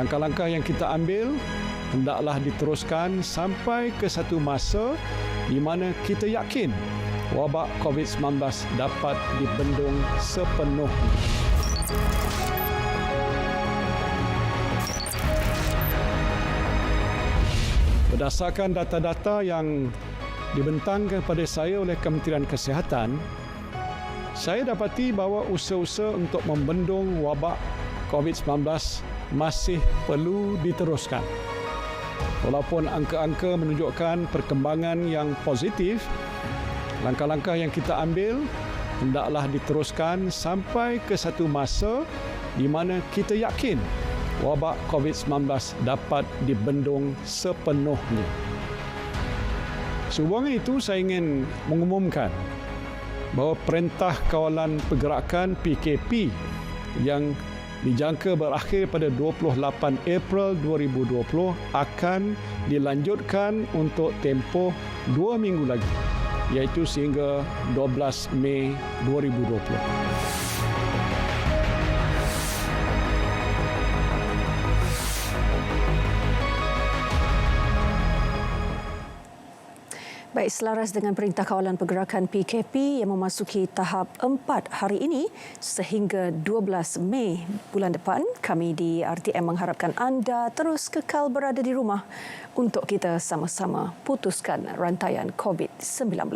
Langkah-langkah yang kita ambil hendaklah diteruskan sampai ke satu masa di mana kita yakin wabak COVID-19 dapat dibendung sepenuhnya. Berdasarkan data-data yang dibentangkan kepada saya oleh Kementerian Kesihatan, saya dapati bahawa usaha-usaha untuk membendung wabak COVID-19 masih perlu diteruskan. Walaupun angka-angka menunjukkan perkembangan yang positif, langkah-langkah yang kita ambil hendaklah diteruskan sampai ke satu masa di mana kita yakin wabak COVID-19 dapat dibendung sepenuhnya. Sehubungan itu, saya ingin mengumumkan bahawa Perintah Kawalan Pergerakan PKP yang dijangka berakhir pada 28 April 2020 akan dilanjutkan untuk tempoh 2 minggu lagi, iaitu sehingga 12 Mei 2020. Baik, selaras dengan Perintah Kawalan Pergerakan PKP yang memasuki tahap 4 hari ini sehingga 12 Mei bulan depan, kami di RTM mengharapkan anda terus kekal berada di rumah untuk kita sama-sama putuskan rantaian COVID-19.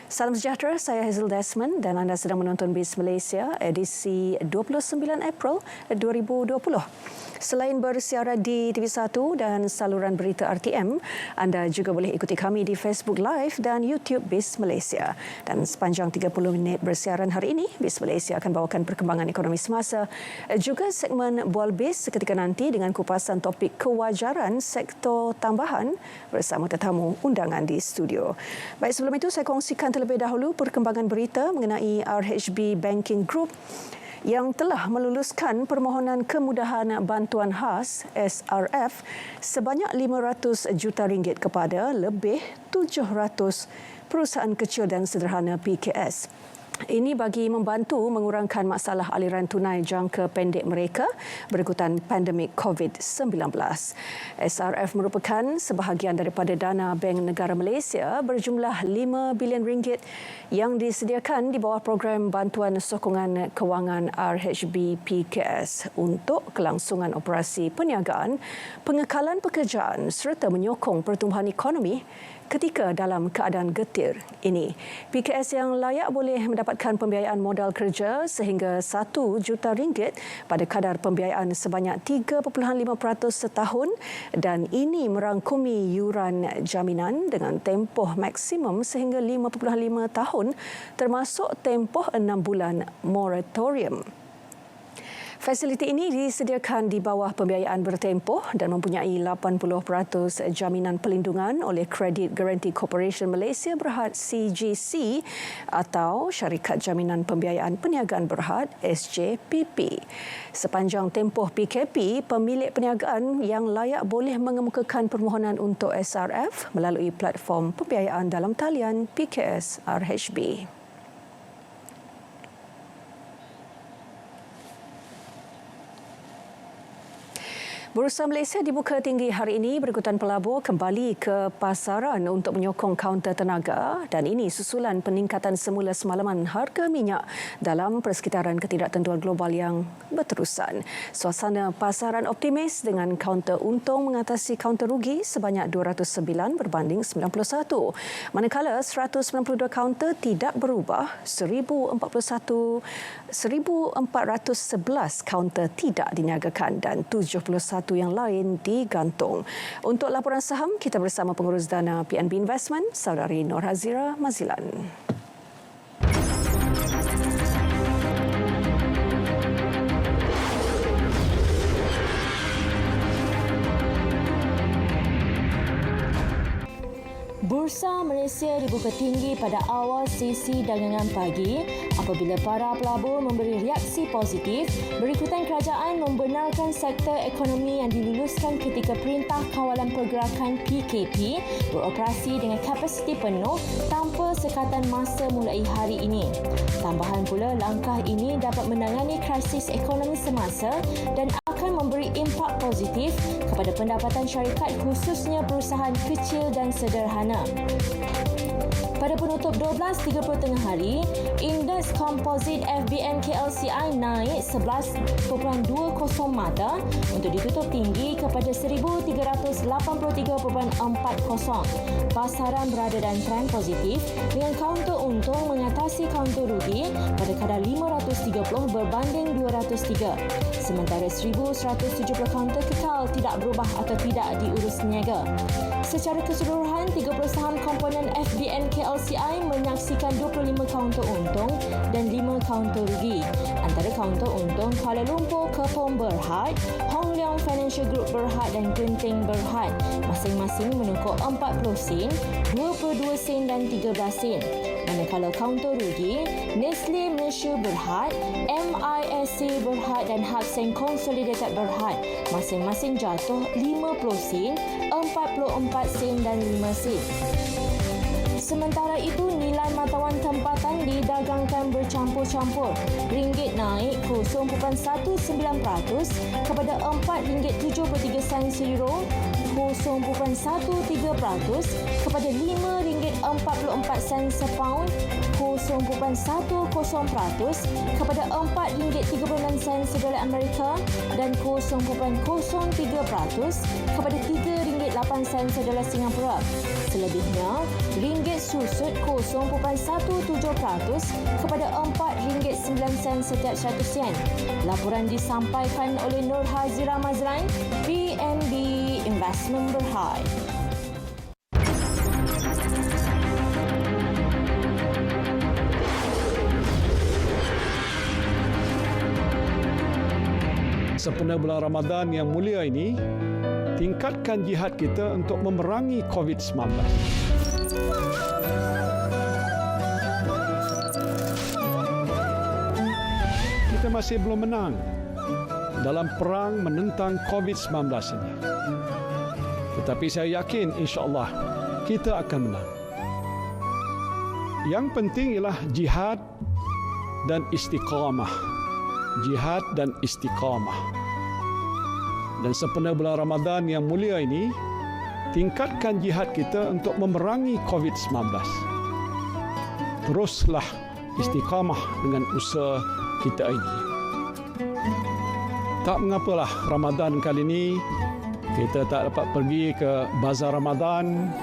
Salam sejahtera, saya Hazel Desmond dan anda sedang menonton BIS Malaysia edisi 29 April 2020. Selain bersiaran di TV1 dan saluran berita RTM, anda juga boleh ikuti kami di Facebook Live dan YouTube BIS Malaysia. Dan sepanjang 30 minit bersiaran hari ini, BIS Malaysia akan bawakan perkembangan ekonomi semasa, juga segmen Bual BIS seketika nanti dengan kupasan topik kewajaran sektor tambahan bersama tetamu undangan di studio. Baik, sebelum itu saya kongsikan terlebih dahulu perkembangan berita mengenai RHB Banking Group yang telah meluluskan permohonan kemudahan bantuan khas SRF sebanyak RM500 juta kepada lebih 700 perusahaan kecil dan sederhana PKS. Ini bagi membantu mengurangkan masalah aliran tunai jangka pendek mereka berikutan pandemik COVID-19. SRF merupakan sebahagian daripada dana Bank Negara Malaysia berjumlah RM5 bilion yang disediakan di bawah program bantuan sokongan kewangan RHB PKS untuk kelangsungan operasi perniagaan, pengekalan pekerjaan serta menyokong pertumbuhan ekonomi ketika dalam keadaan getir ini. PKS yang layak boleh mendapatkan pembiayaan modal kerja sehingga RM1 juta pada kadar pembiayaan sebanyak 3.5% setahun dan ini merangkumi yuran jaminan dengan tempoh maksimum sehingga 5.5 tahun termasuk tempoh 6 bulan moratorium. Fasiliti ini disediakan di bawah pembiayaan bertempoh dan mempunyai 80% jaminan pelindungan oleh Credit Guarantee Corporation Malaysia Berhad CGC atau Syarikat Jaminan Pembiayaan Perniagaan Berhad SJPP. Sepanjang tempoh PKP, pemilik perniagaan yang layak boleh mengemukakan permohonan untuk SRF melalui platform pembiayaan dalam talian PKS RHB. Bursa Malaysia dibuka tinggi hari ini berikutan pelabur kembali ke pasaran untuk menyokong kaunter tenaga dan ini susulan peningkatan semula semalaman harga minyak dalam persekitaran ketidaktentuan global yang berterusan. Suasana pasaran optimis dengan kaunter untung mengatasi kaunter rugi sebanyak 209 berbanding 91. Manakala 192 kaunter tidak berubah, 1,411 kaunter tidak diniagakan dan 71 yang lain digantung. Untuk laporan saham, kita bersama pengurus dana PNB Investment, Saudari Nur Hazira Mazilan. Bursa Malaysia dibuka tinggi pada awal sesi dagangan pagi apabila para pelabur memberi reaksi positif berikutan kerajaan membenarkan sektor ekonomi yang diluluskan ketika Perintah Kawalan Pergerakan PKP beroperasi dengan kapasiti penuh tanpa sekatan masa mulai hari ini. Tambahan pula, langkah ini dapat menangani krisis ekonomi semasa dan akan akan memberi impak positif kepada pendapatan syarikat khususnya perusahaan kecil dan sederhana. Pada penutup 12.30 tengah hari, indeks komposit FBN KLCI naik 11.20 mata untuk ditutup tinggi kepada 1,383.40. Pasaran berada dalam trend positif dengan kaunter untung mengatasi kaunter rugi pada kadar 530 berbanding 203. Sementara 1,170 kaunter kekal tidak berubah atau tidak diurus niaga. Secara keseluruhan, 30 saham komponen FBN KLCI menyaksikan 25 kaunter untung dan 5 kaunter rugi. Antara kaunter untung Kuala Lumpur Kepong Berhad, Hong Leong Financial Group Berhad dan Genting Berhad masing-masing menukar 40 sen, 22 sen dan 13 sen. Manakala kaunter rugi, Nestle Malaysia Berhad, MISC Berhad dan Hak Seng Consolidated Berhad masing-masing jatuh 50 sen, 44 sen dan 5 sen. Sementara itu, nilai matawan tempatan didagangkan bercampur-campur. Ringgit naik 0.19% kepada RM4.73 seeuro, 0.13% kepada RM5.44 sepaun, 0.10% kepada RM4.36 sedolar Amerika dan 0.03% kepada RM3.08 sedolar Singapura. Selebihnya, ringgit susut 0.17% kepada RM4.9 setiap 100 sen. Laporan disampaikan oleh Nur Hazira Mazlan, PNB Investment Berhad. Sempena bulan Ramadan yang mulia ini, tingkatkan jihad kita untuk memerangi COVID-19. Kita masih belum menang dalam perang menentang COVID-19 ini. Tetapi saya yakin insya-Allah kita akan menang. Yang penting ialah jihad dan istiqamah. Jihad dan istiqamah. Dan sempena bulan Ramadan yang mulia ini, tingkatkan jihad kita untuk memerangi COVID-19. Teruslah istiqamah dengan usaha kita ini. Tak mengapalah Ramadan kali ini kita tak dapat pergi ke bazar Ramadan,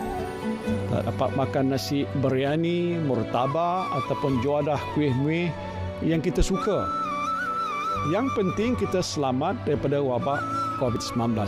tak dapat makan nasi biryani, murtabak ataupun juadah kuih-muih yang kita suka. Yang penting kita selamat daripada wabak COVID-19.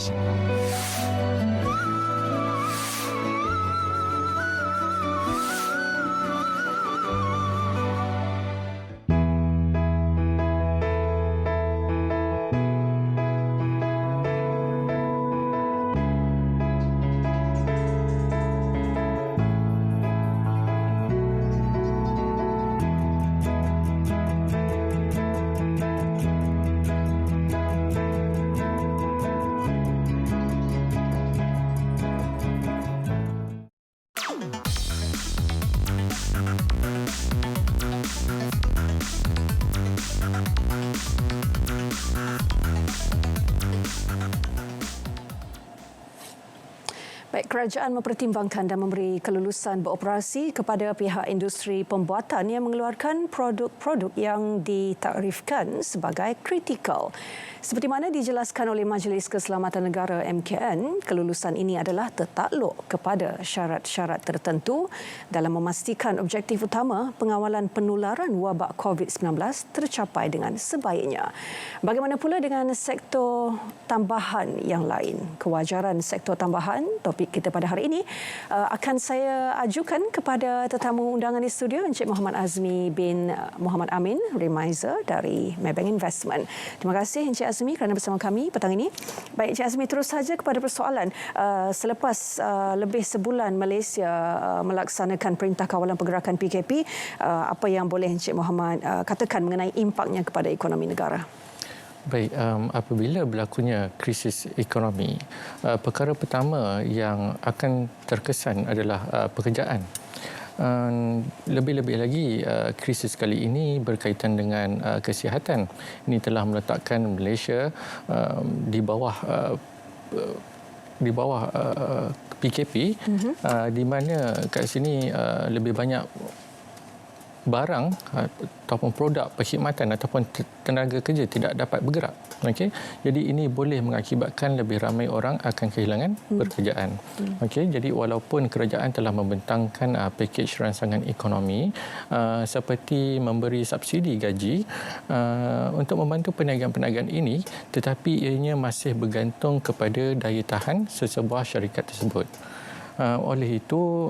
Baik, kerajaan mempertimbangkan dan memberi kelulusan beroperasi kepada pihak industri pembuatan yang mengeluarkan produk-produk yang ditakrifkan sebagai kritikal. Seperti mana dijelaskan oleh Majlis Keselamatan Negara MKN, kelulusan ini adalah tertakluk kepada syarat-syarat tertentu dalam memastikan objektif utama pengawalan penularan wabak COVID-19 tercapai dengan sebaiknya. Bagaimana pula dengan sektor tambahan yang lain? Kewajaran sektor tambahan, topik kita pada hari ini, akan saya ajukan kepada tetamu undangan di studio, Encik Muhammad Azmi bin Muhammad Amin, Remiser dari Maybank Investment. Terima kasih Encik Azmi kerana bersama kami petang ini. Baik, Encik Azmi, terus saja kepada persoalan. Selepas lebih sebulan Malaysia melaksanakan Perintah Kawalan Pergerakan PKP, apa yang boleh Encik Muhammad katakan mengenai impaknya kepada ekonomi negara? Baik, apabila berlakunya krisis ekonomi, perkara pertama yang akan terkesan adalah pekerjaan. Lebih-lebih lagi krisis kali ini berkaitan dengan kesihatan. Ini telah meletakkan Malaysia di bawah PKP, di mana kat sini lebih banyak barang ataupun produk perkhidmatan ataupun tenaga kerja tidak dapat bergerak. Okey, jadi ini boleh mengakibatkan lebih ramai orang akan kehilangan pekerjaan. Okey, jadi walaupun kerajaan telah membentangkan pakej rangsangan ekonomi seperti memberi subsidi gaji untuk membantu perniagaan-perniagaan ini, tetapi ianya masih bergantung kepada daya tahan sesebuah syarikat tersebut. Oleh itu,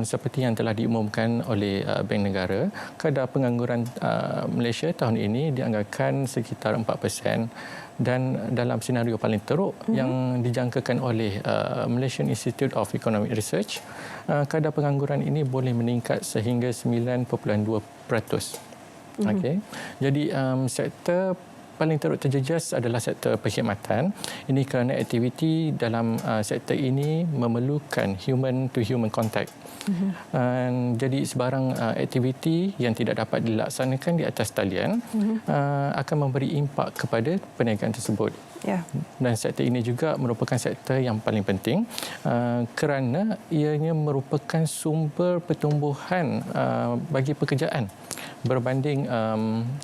seperti yang telah diumumkan oleh Bank Negara, kadar pengangguran Malaysia tahun ini dianggarkan sekitar 4%, dan dalam senario paling teruk yang dijangkakan oleh Malaysian Institute of Economic Research, kadar pengangguran ini boleh meningkat sehingga 9.2%. Okey. Jadi sektor paling teruk terjejas adalah sektor perkhidmatan. Ini kerana aktiviti dalam sektor ini memerlukan human to human contact. Jadi sebarang aktiviti yang tidak dapat dilaksanakan di atas talian akan memberi impak kepada perniagaan tersebut. Dan sektor ini juga merupakan sektor yang paling penting kerana ianya merupakan sumber pertumbuhan bagi pekerjaan berbanding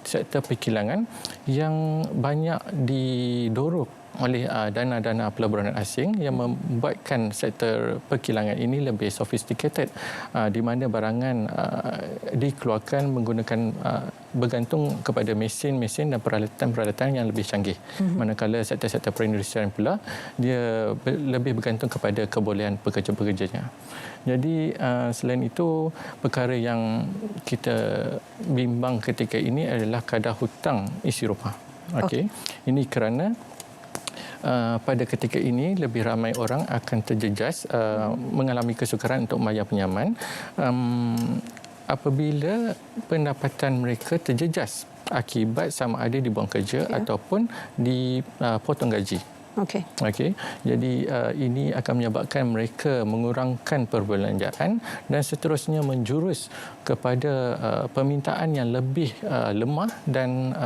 sektor perkilangan yang banyak didorong oleh dana-dana pelaburan asing yang membuatkan sektor perkilangan ini lebih sophisticated, di mana barangan dikeluarkan menggunakan bergantung kepada mesin-mesin dan peralatan-peralatan yang lebih canggih. Manakala sektor-sektor perindustrian pula dia lebih bergantung kepada kebolehan pekerja-pekerjanya. Jadi selain itu, perkara yang kita bimbang ketika ini adalah kadar hutang isi rumah. Okey. Ini kerana pada ketika ini lebih ramai orang akan terjejas mengalami kesukaran untuk membayar pinjaman apabila pendapatan mereka terjejas akibat sama ada dibuang kerja ataupun dipotong gaji. Okey. Jadi ini akan menyebabkan mereka mengurangkan perbelanjaan dan seterusnya menjurus kepada permintaan yang lebih lemah dan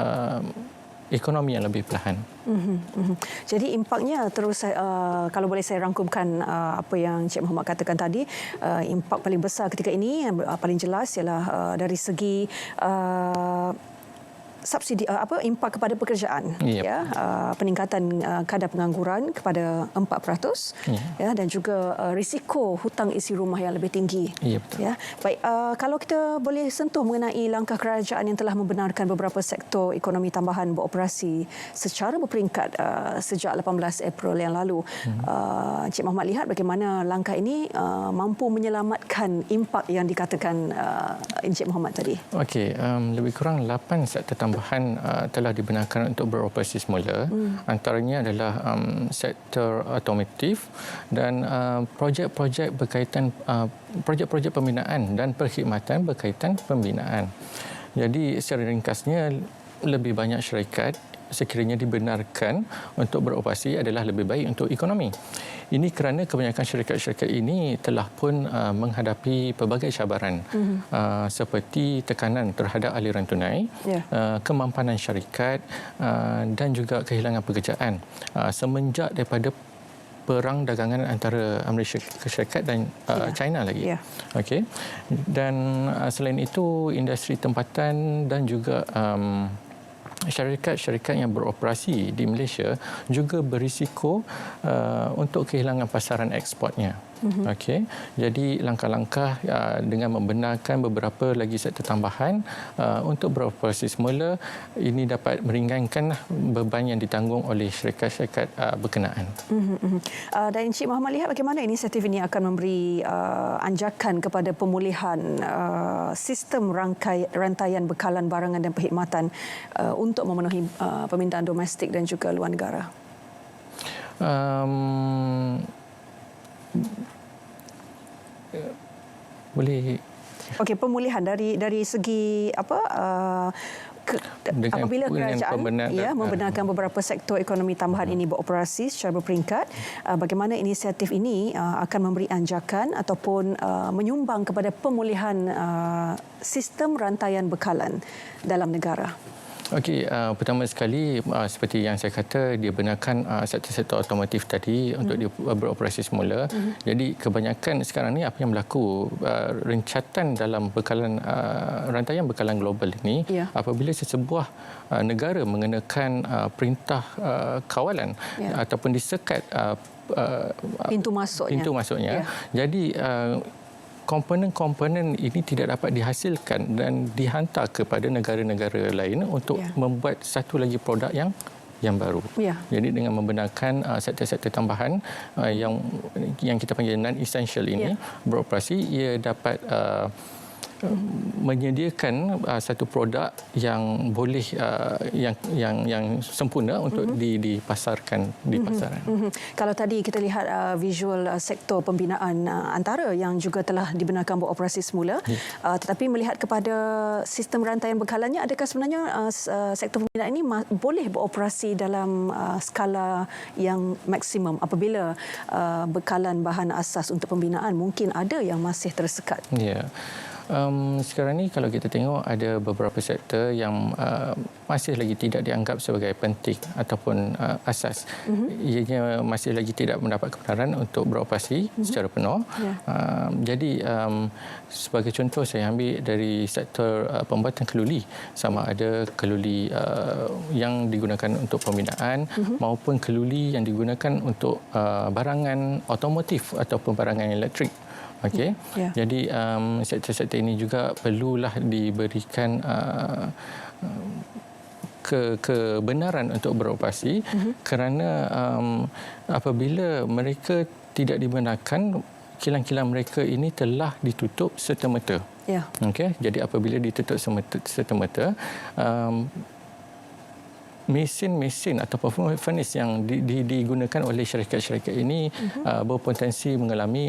ekonomi yang lebih perlahan. Jadi impaknya terus kalau boleh saya rangkumkan apa yang Encik Mohamad katakan tadi, impak paling besar ketika ini yang paling jelas ialah dari segi subsidi impak kepada pekerjaan, peningkatan kadar pengangguran kepada 4%, dan juga risiko hutang isi rumah yang lebih tinggi. Betul. Baik, kalau kita boleh sentuh mengenai langkah kerajaan yang telah membenarkan beberapa sektor ekonomi tambahan beroperasi secara berperingkat sejak 18 April yang lalu. Encik Mohamad lihat bagaimana langkah ini mampu menyelamatkan impak yang dikatakan Encik Mohamad tadi. Okey, lebih kurang 8 sektor tambahan telah dibenarkan untuk beroperasi semula. Antaranya adalah sektor otomotif dan projek-projek berkaitan projek-projek pembinaan dan perkhidmatan berkaitan pembinaan. Jadi secara ringkasnya, lebih banyak syarikat sekiranya dibenarkan untuk beroperasi adalah lebih baik untuk ekonomi. Ini kerana kebanyakan syarikat-syarikat ini telah pun menghadapi pelbagai cabaran seperti tekanan terhadap aliran tunai, kemampanan syarikat dan juga kehilangan pekerjaan semenjak daripada perang dagangan antara Amerika Syarikat dan China lagi. Okey. Dan selain itu, industri tempatan dan juga syarikat-syarikat yang beroperasi di Malaysia juga berisiko untuk kehilangan pasaran ekspornya. Okey. Jadi langkah-langkah dengan membenarkan beberapa lagi sektor tambahan untuk beroperasi semula, ini dapat meringankan beban yang ditanggung oleh syarikat-syarikat berkenaan. Dan Encik Mohamad lihat bagaimana inisiatif ini akan memberi anjakan kepada pemulihan sistem rantaian bekalan barangan dan perkhidmatan untuk memenuhi permintaan domestik dan juga luar negara. Boleh. Okey, pemulihan dari segi apabila kerajaan membenarkan beberapa sektor ekonomi tambahan ini beroperasi secara berperingkat, bagaimana inisiatif ini akan memberi anjakan ataupun menyumbang kepada pemulihan sistem rantaian bekalan dalam negara? Okey, pertama sekali seperti yang saya kata, dia benarkan sektor-sektor otomotif tadi untuk dia beroperasi semula. Jadi kebanyakan sekarang ni apa yang berlaku, rencatan dalam bekalan rantaian bekalan global ini, apabila sesebuah negara mengenakan perintah kawalan ataupun disekat pintu masuknya. Jadi komponen-komponen ini tidak dapat dihasilkan dan dihantar kepada negara-negara lain untuk membuat satu lagi produk yang baru. Jadi dengan membenarkan sektor-sektor tambahan yang kita panggil non-essential ini beroperasi, ia dapat menyediakan satu produk yang boleh yang sempurna untuk dipasarkan di pasaran. Kalau tadi kita lihat visual sektor pembinaan antara yang juga telah dibenarkan beroperasi semula, tetapi melihat kepada sistem rantaian bekalannya, adakah sebenarnya sektor pembinaan ini boleh beroperasi dalam skala yang maksimum apabila bekalan bahan asas untuk pembinaan mungkin ada yang masih tersekat? Ya. Sekarang ni kalau kita tengok ada beberapa sektor yang masih lagi tidak dianggap sebagai penting ataupun asas. Ianya masih lagi tidak mendapat kebenaran untuk beroperasi secara penuh. Jadi sebagai contoh saya ambil dari sektor pembuatan keluli, sama ada keluli yang digunakan untuk pembinaan maupun keluli yang digunakan untuk barangan otomotif ataupun barangan elektrik. Okey. Jadi sektor-sektor ini juga perlulah diberikan kebenaran untuk beroperasi kerana apabila mereka tidak dibenarkan, kilang-kilang mereka ini telah ditutup serta-merta. Okey. Jadi apabila ditutup serta-merta, mesin-mesin ataupun furnace yang digunakan oleh syarikat-syarikat ini berpotensi mengalami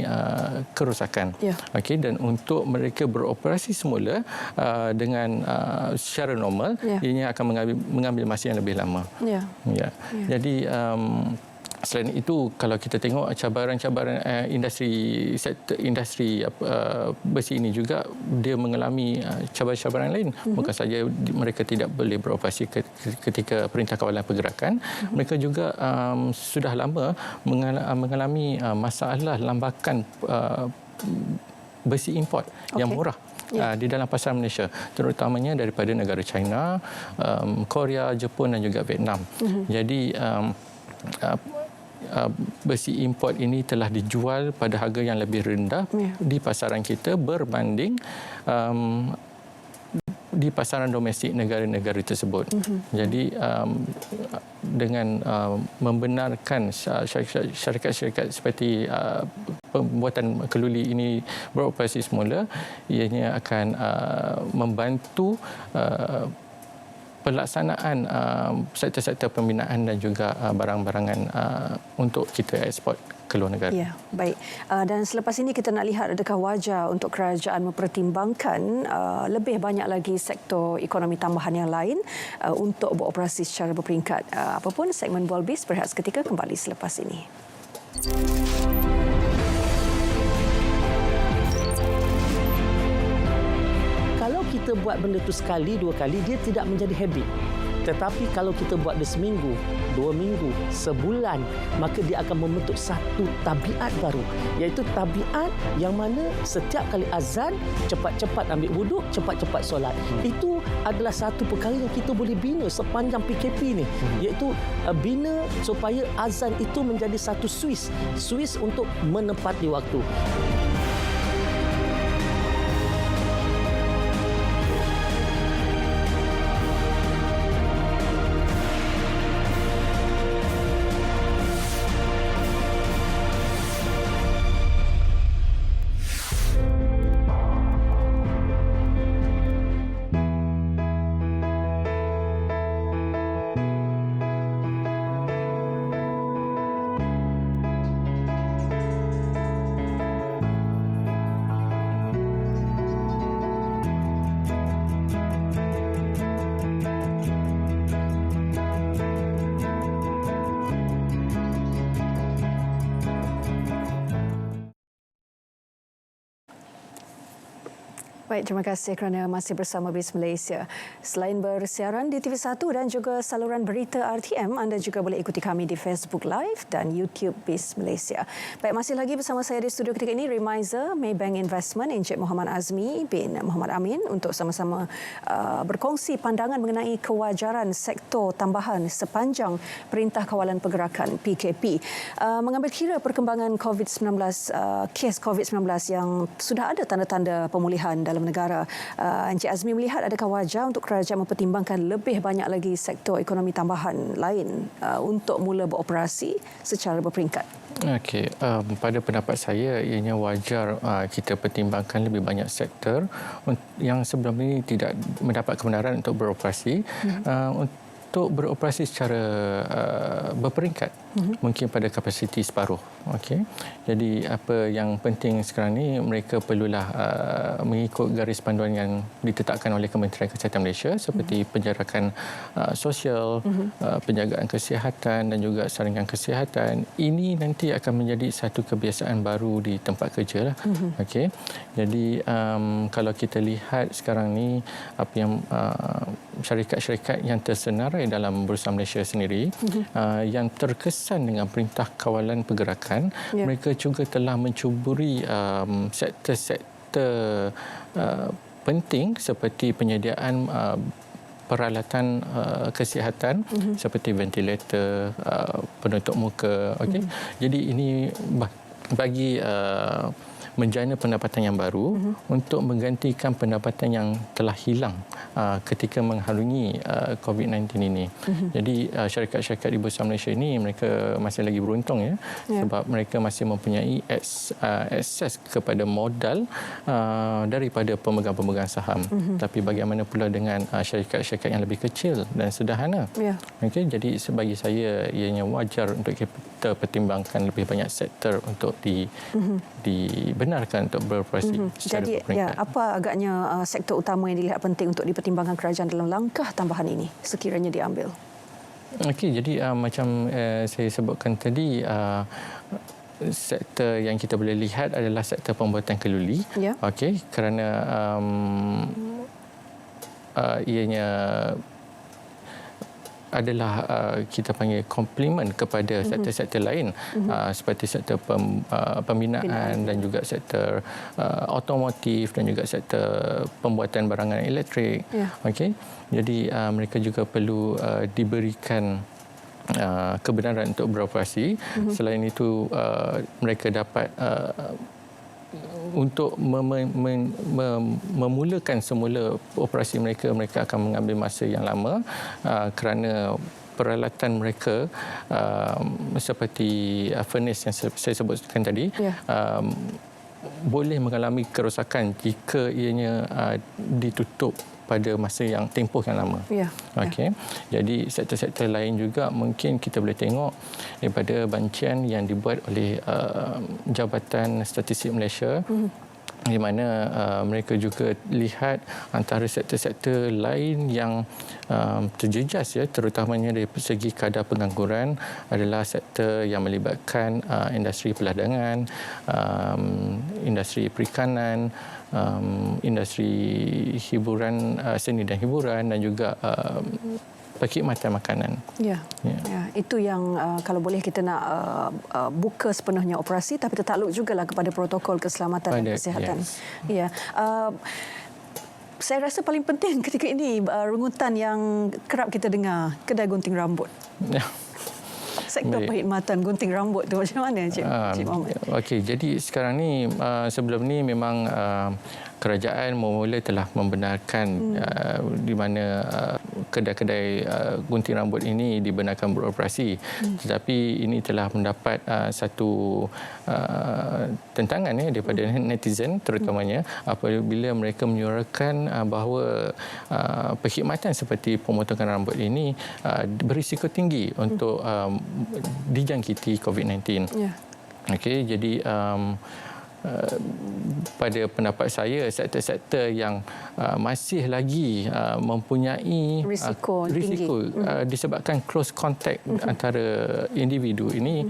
kerosakan. Okey, dan untuk mereka beroperasi semula dengan secara normal, ianya akan mengambil masa yang lebih lama. Jadi selain itu, kalau kita tengok cabaran-cabaran industri besi ini juga, dia mengalami cabaran-cabaran lain. Bukan saja mereka tidak boleh beroperasi ketika perintah kawalan pergerakan, mereka juga sudah lama mengalami masalah lambakan besi import yang murah di dalam pasar Malaysia, terutamanya daripada negara China, Korea, Jepun dan juga Vietnam. Jadi besi import ini telah dijual pada harga yang lebih rendah di pasaran kita berbanding di pasaran domestik negara-negara tersebut. Jadi dengan membenarkan syarikat-syarikat seperti pembuatan keluli ini beroperasi semula, ianya akan membantu pelaksanaan sektor-sektor pembinaan dan juga barang-barangan untuk kita ekspor ke luar negara. Ya, baik. Dan selepas ini kita nak lihat adakah wajar untuk kerajaan mempertimbangkan lebih banyak lagi sektor ekonomi tambahan yang lain untuk beroperasi secara berperingkat. Apapun, segmen Bualbis berehat seketika, kembali selepas ini. Kita buat benda tu sekali, dua kali, dia tidak menjadi habit. Tetapi kalau kita buat dia seminggu, 2 minggu, sebulan, maka dia akan membentuk satu tabiat baru. Iaitu tabiat yang mana setiap kali azan, cepat-cepat ambil wuduk, cepat-cepat solat. Itu adalah satu perkara yang kita boleh bina sepanjang PKP ni. Iaitu bina supaya azan itu menjadi satu Swiss untuk menepati waktu. Baik, terima kasih kerana masih bersama BIS Malaysia. Selain bersiaran di TV1 dan juga saluran berita RTM, anda juga boleh ikuti kami di Facebook Live dan YouTube BIS Malaysia. Baik, masih lagi bersama saya di studio ketika ini, Remizer Maybank Investment, Encik Muhammad Azmi bin Muhammad Amin untuk sama-sama berkongsi pandangan mengenai kewajaran sektor tambahan sepanjang Perintah Kawalan Pergerakan PKP. Mengambil kira perkembangan COVID-19, kes COVID-19 yang sudah ada tanda-tanda pemulihan dalam negara. Encik Azmi melihat adakah wajar untuk kerajaan mempertimbangkan lebih banyak lagi sektor ekonomi tambahan lain untuk mula beroperasi secara berperingkat? Okey, pada pendapat saya ianya wajar kita pertimbangkan lebih banyak sektor yang sebelum ini tidak mendapat kebenaran untuk beroperasi. Untuk beroperasi secara berperingkat, mungkin pada kapasiti separuh. Okey. Jadi apa yang penting sekarang ni, mereka perlulah mengikut garis panduan yang ditetapkan oleh Kementerian Kesihatan Malaysia seperti penjarakan sosial, penjagaan kesihatan dan juga saringan kesihatan. Ini nanti akan menjadi satu kebiasaan baru di tempat kerja lah. Okey. Jadi kalau kita lihat sekarang ni apa yang syarikat-syarikat yang tersenarai dalam Bursa Malaysia sendiri yang terkesan dengan Perintah Kawalan Pergerakan, mereka juga telah mencuburi sektor-sektor penting seperti penyediaan peralatan kesihatan seperti ventilator, penutup muka. Okey. Jadi ini bagi menjana pendapatan yang baru untuk menggantikan pendapatan yang telah hilang ketika mengharungi COVID-19 ini. Jadi syarikat-syarikat di Bursa Malaysia ini mereka masih lagi beruntung sebab mereka masih mempunyai akses kepada modal daripada pemegang-pemegang saham. Tapi bagaimana pula dengan syarikat-syarikat yang lebih kecil dan sederhana? Okay, jadi bagi saya ianya wajar untuk kita pertimbangkan lebih banyak sektor untuk dibenarkan untuk beroperasi secara berperingkat. Apa agaknya sektor utama yang dilihat penting untuk dipertimbangkan kerajaan dalam langkah tambahan ini sekiranya diambil? Okey, jadi macam saya sebutkan tadi, sektor yang kita boleh lihat adalah sektor pembuatan keluli. Okey, kerana ianya adalah kita panggil komplement kepada sektor-sektor lain seperti sektor pembinaan dan juga sektor automotif dan juga sektor pembuatan barangan elektrik. Okey. Jadi mereka juga perlu diberikan kebenaran untuk beroperasi. Selain itu mereka dapat untuk memulakan semula operasi mereka akan mengambil masa yang lama kerana peralatan mereka seperti furnace yang saya sebutkan tadi boleh mengalami kerosakan jika ianya ditutup pada masa yang tempoh yang lama. Okey. Jadi sektor-sektor lain juga mungkin kita boleh tengok daripada bancian yang dibuat oleh Jabatan Statistik Malaysia, di mana mereka juga lihat antara sektor-sektor lain yang terjejas terutamanya dari segi kadar pengangguran adalah sektor yang melibatkan industri perladangan, industri perikanan, industri hiburan, seni dan hiburan dan juga perkhidmatan makanan. Itu yang kalau boleh kita nak buka sepenuhnya operasi tapi tertakluk jugalah kepada protokol keselamatan dan kesihatan. Saya rasa paling penting ketika ini rungutan yang kerap kita dengar, kedai gunting rambut. Sektor perkhidmatan gunting rambut tu macam mana Cik Muhammad? Okey, jadi sekarang ni sebelum ni memang kerajaan mula telah membenarkan di mana kedai-kedai gunting rambut ini dibenarkan beroperasi. Tetapi ini telah mendapat satu tentangan daripada netizen terutamanya apabila mereka menyuarakan bahawa perkhidmatan seperti pemotongan rambut ini berisiko tinggi untuk dijangkiti COVID-19. Okey, jadi pada pendapat saya sektor-sektor yang masih lagi mempunyai risiko tinggi disebabkan close contact antara individu ini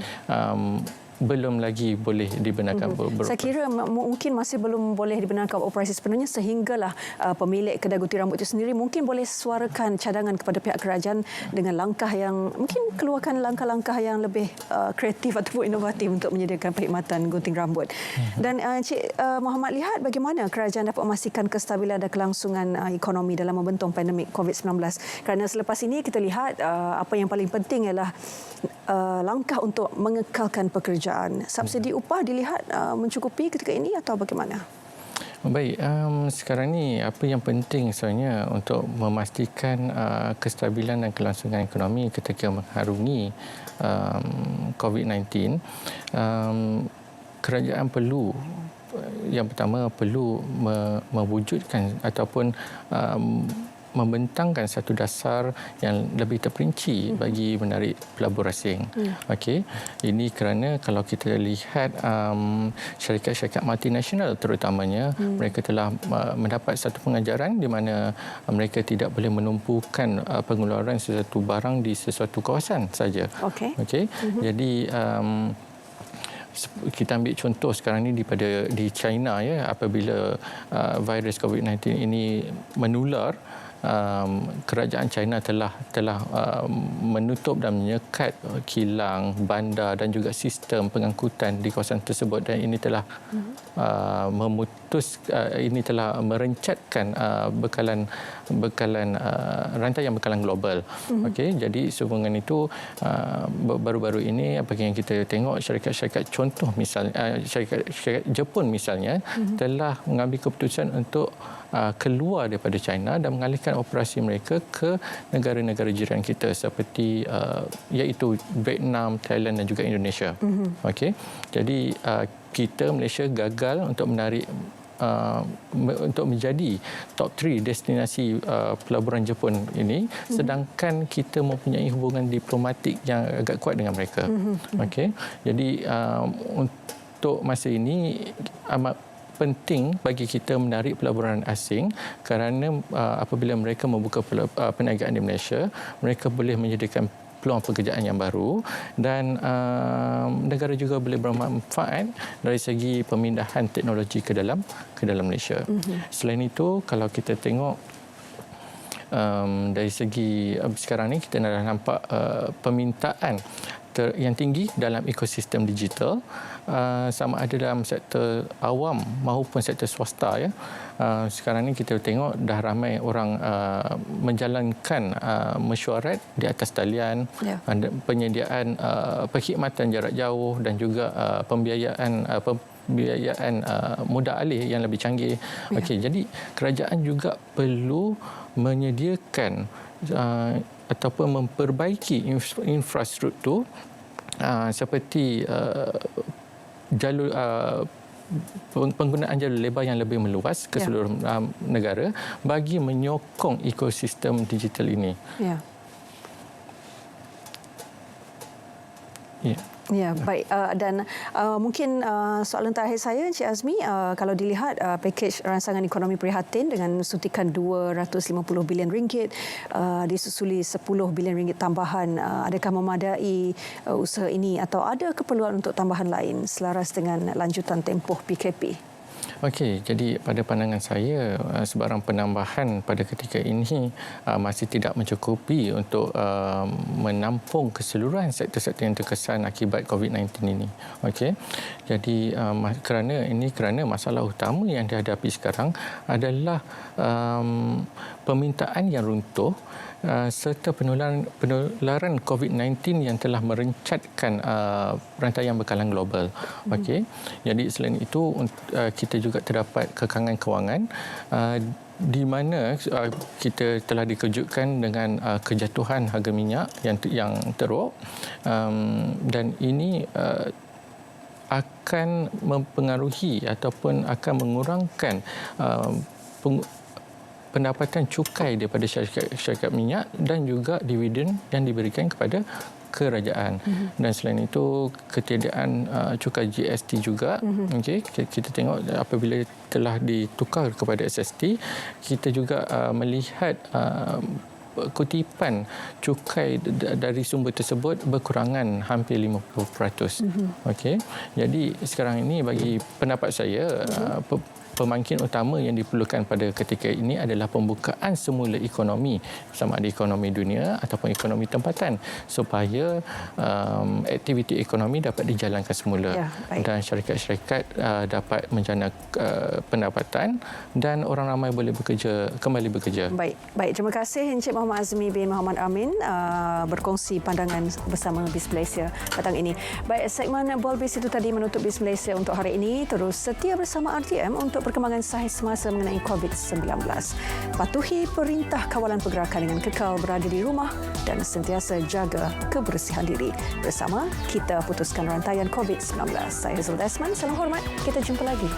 belum lagi boleh dibenarkan. Saya kira mungkin masih belum boleh dibenarkan operasi sepenuhnya sehinggalah pemilik kedai gunting rambut itu sendiri mungkin boleh suarakan cadangan kepada pihak kerajaan dengan langkah yang mungkin keluarkan langkah-langkah yang lebih kreatif ataupun inovatif untuk menyediakan perkhidmatan gunting rambut. Dan Encik Muhammad lihat bagaimana kerajaan dapat memastikan kestabilan dan kelangsungan ekonomi dalam membentong pandemik COVID-19. Kerana selepas ini kita lihat apa yang paling penting ialah langkah untuk mengekalkan pekerjaan. Subsidi upah dilihat mencukupi ketika ini atau bagaimana? Baik, sekarang ni apa yang penting sebenarnya untuk memastikan kestabilan dan kelangsungan ekonomi ketika mengharungi COVID-19, kerajaan perlu, yang pertama perlu mewujudkan ataupun membentangkan satu dasar yang lebih terperinci bagi menarik pelabur asing. Okey, ini kerana kalau kita lihat syarikat-syarikat multinasional terutamanya, mereka telah mendapat satu pengajaran di mana mereka tidak boleh menumpukan pengeluaran sesuatu barang di sesuatu kawasan saja. Okey. Jadi kita ambil contoh sekarang ni di China, ya, apabila virus COVID-19 ini menular, kerajaan China telah menutup dan menyekat kilang, bandar dan juga sistem pengangkutan di kawasan tersebut, dan ini telah ini telah merencatkan bekalan rantaian bekalan global. Okey, jadi sehubungan itu baru-baru ini apa yang kita tengok, syarikat-syarikat contoh misalnya syarikat Jepun misalnya telah mengambil keputusan untuk keluar daripada China dan mengalihkan operasi mereka ke negara-negara jiran kita seperti iaitu Vietnam, Thailand dan juga Indonesia. Okey. Jadi kita Malaysia gagal untuk menarik untuk menjadi top 3 destinasi pelaburan Jepun ini, sedangkan kita mempunyai hubungan diplomatik yang agak kuat dengan mereka. Okey. Jadi untuk masa ini amat penting bagi kita menarik pelaburan asing kerana apabila mereka membuka perniagaan di Malaysia, mereka boleh menyediakan peluang pekerjaan yang baru dan negara juga boleh bermanfaat dari segi pemindahan teknologi ke dalam Malaysia. Selain itu, kalau kita tengok dari segi sekarang ni kita dah nampak permintaan yang tinggi dalam ekosistem digital, sama ada dalam sektor awam maupun sektor swasta, ya. Sekarang ni kita tengok dah ramai orang menjalankan mesyuarat di atas talian, penyediaan perkhidmatan jarak jauh dan juga pembiayaan mudah alih yang lebih canggih. Okey, jadi kerajaan juga perlu menyediakan ataupun memperbaiki infrastruktur seperti jalur penggunaan jalur lebar yang lebih meluas ke seluruh negara bagi menyokong ekosistem digital ini. Ya, baik. Dan mungkin soalan terakhir saya, Encik Azmi, kalau dilihat pakej ransangan ekonomi prihatin dengan suntikan RM250 bilion disusuli RM10 bilion tambahan, adakah memadai usaha ini atau ada keperluan untuk tambahan lain selaras dengan lanjutan tempoh PKP? Okey, jadi pada pandangan saya sebarang penambahan pada ketika ini masih tidak mencukupi untuk menampung keseluruhan sektor-sektor yang terkesan akibat COVID-19 ini. Okey. Jadi kerana masalah utama yang dihadapi sekarang adalah permintaan yang runtuh serta penularan COVID-19 yang telah merencatkan rantaian bekalan global. Okey. Jadi selain itu kita juga terdapat kekangan kewangan di mana kita telah dikejutkan dengan kejatuhan harga minyak yang teruk, dan ini akan mempengaruhi ataupun akan mengurangkan pendapatan cukai daripada syarikat minyak dan juga dividen yang diberikan kepada kerajaan. Dan selain itu ketiadaan cukai GST juga. Okay, kita tengok apabila telah ditukar kepada SST, kita juga melihat kutipan cukai dari sumber tersebut berkurangan hampir 50%. Okey. Jadi sekarang ini bagi pendapat saya pemangkin utama yang diperlukan pada ketika ini adalah pembukaan semula ekonomi, sama ada ekonomi dunia ataupun ekonomi tempatan, supaya aktiviti ekonomi dapat dijalankan semula dan syarikat-syarikat dapat menjana pendapatan dan orang ramai boleh kembali bekerja. Baik. Terima kasih Encik Muhammad Azmi bin Muhammad Amin berkongsi pandangan bersama BIS Malaysia petang ini. Baik, segmen Bual BIS itu tadi menutup BIS Malaysia untuk hari ini. Terus setia bersama RTM untuk perkembangan sahih semasa mengenai COVID-19. Patuhi perintah kawalan pergerakan dengan kekal berada di rumah dan sentiasa jaga kebersihan diri. Bersama kita putuskan rantaian COVID-19. Saya Zul Desmond, salam hormat. Kita jumpa lagi.